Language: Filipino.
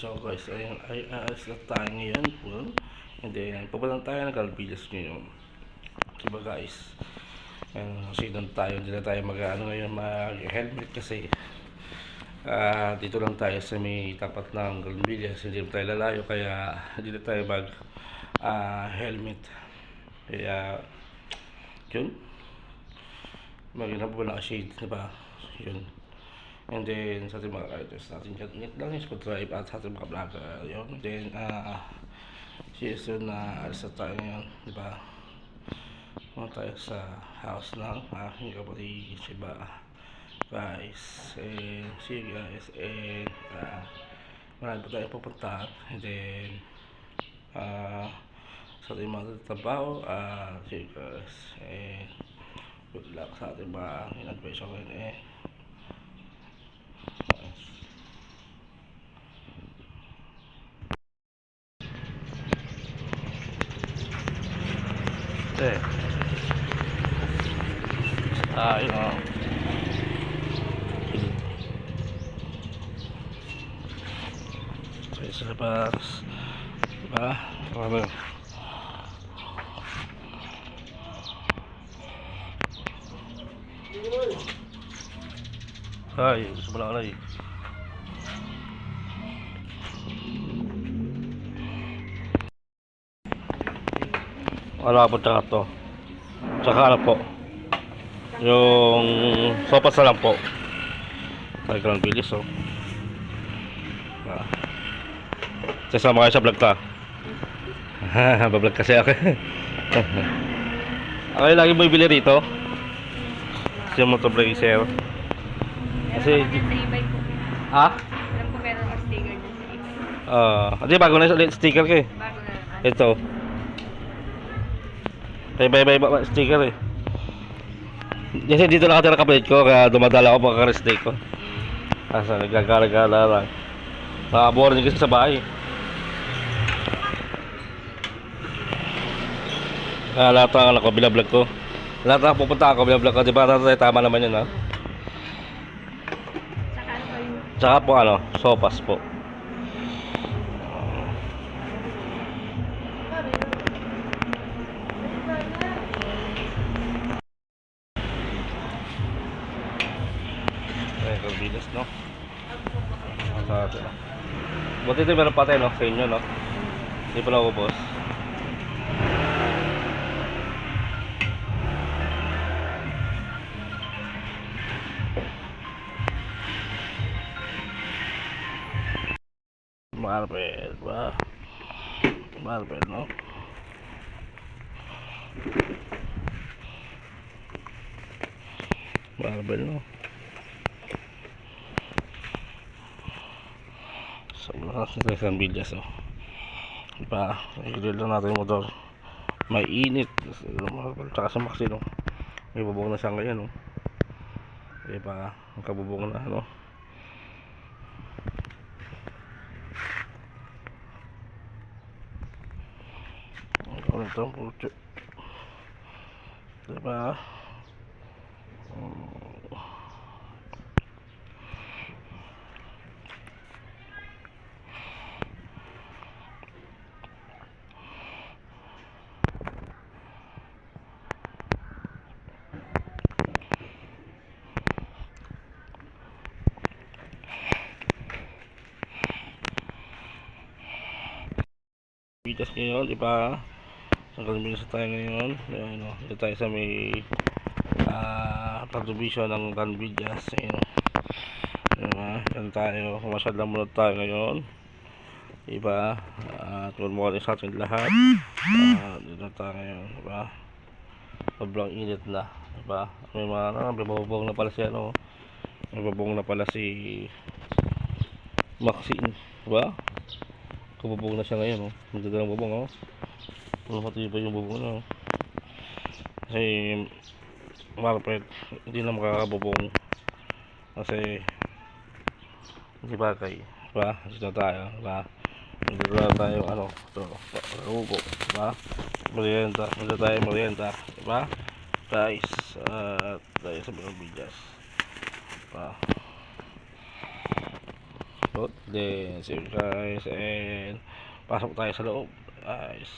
So guys, ayun, ay aas na tayo ngayon. Well, and then, papalang tayo ng Calvillas ngayon. Diba guys? Kasi doon tayo, hindi na tayo ngayon, mag-helmet kasi dito lang tayo sa may tapat ng Calvillas. Hindi na tayo lalayo, kaya hindi na tayo helmet. Kaya, yun. Maganda po naka-shade, diba? Yun. And then sa ating mga writers natin dyan, init lang yung subscribe at sa ating mga vlogger yun. Then season na alis na tayo ngayon, diba? Punta tayo sa house ng aking kapatid, diba? Guys, and see you guys. And marami pa tayo pupuntahan. And then sa ating mga trabaho, see you guys. And good luck sa ating mga in-advise ngayon. Yun o. Sa labas. Diba? Ano? Ay, sebelah lagi. Ano po tsaka to? Tsaka ano po? Yung sopas na lang po. Ay, ka lang bilis oh. Sasama kayo sa vlog ta. Bablog kasi ako. Ako yung lagi mo ibili rito. Kasi yung motor blazer. Kasi ha? Alam ko meron ka sticker dyan sa e-bike. Hindi bago na yung sticker ko eh. Bago na naman. Ito. Bye sticker eh. Kasi dito nakatira kapatid ko, kaya dumadala ako pagka-rest ko. Asa nagkakala lang. Nakabore niya kasi sa bahay. Lahat ng anak ko, binablog ko. Lahat ng pupunta ako, binablog ko. Diba tama naman yun ha? Saka ano ba yun? Tsaka po ano, sopas po. Ay, Calvillas no? Sa atin. Buti ito meron pa tayo no, sa inyo no? Hindi pa naubos. Marvel ba? Marvel no? Marvel no? Sobrang sa Calvillas oh. Diba? I-grill lang natin yung motor. May init. Tsaka sa Maxi no? May bubong na siya ngayon no? Diba? Ang kabubong na no? Ano ito? Puto. Diba? Bigas ngayon, diba? Nagkalimigas tayo ngayon. Ayan, dito tayo sa may subdivision ng Calvillas. Ayan, diba? Yan tayo, kumasyad lang muna tayo ngayon. Diba? Good morning sa ating lahat. Dito tayo ngayon, diba? Sobrang init na, diba? May mga may babong na pala si ano. May babong na pala si Maxine, diba? Kabubong na siya ngayon, oh. Magdadalang bubong, oh. Matibay yung bubong na, oh. Kasi Marpet hindi na makakabubong kasi hindi bagay, diba? Dito tayo, diba? Magdadala tayo ano, ito, rubo, diba? Merienda, magdadala tayo merienda, diba? Guys, tayo sa Calvillas, diba? So, then, see you guys, and pasok tayo sa loob. Guys.